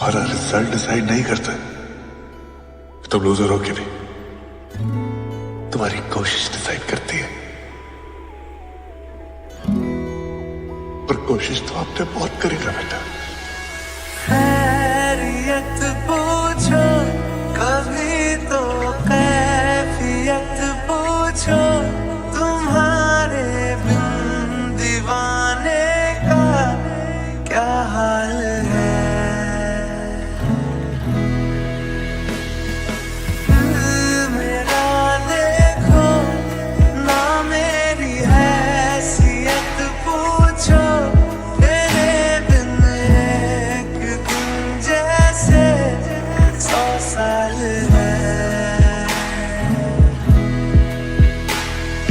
हमारा result decide नहीं करता। तुम लूजर हो के भी तुम्हारी कोशिश डिसाइड करती है। पर कोशिश तो आपने बहुत करी ना बेटा।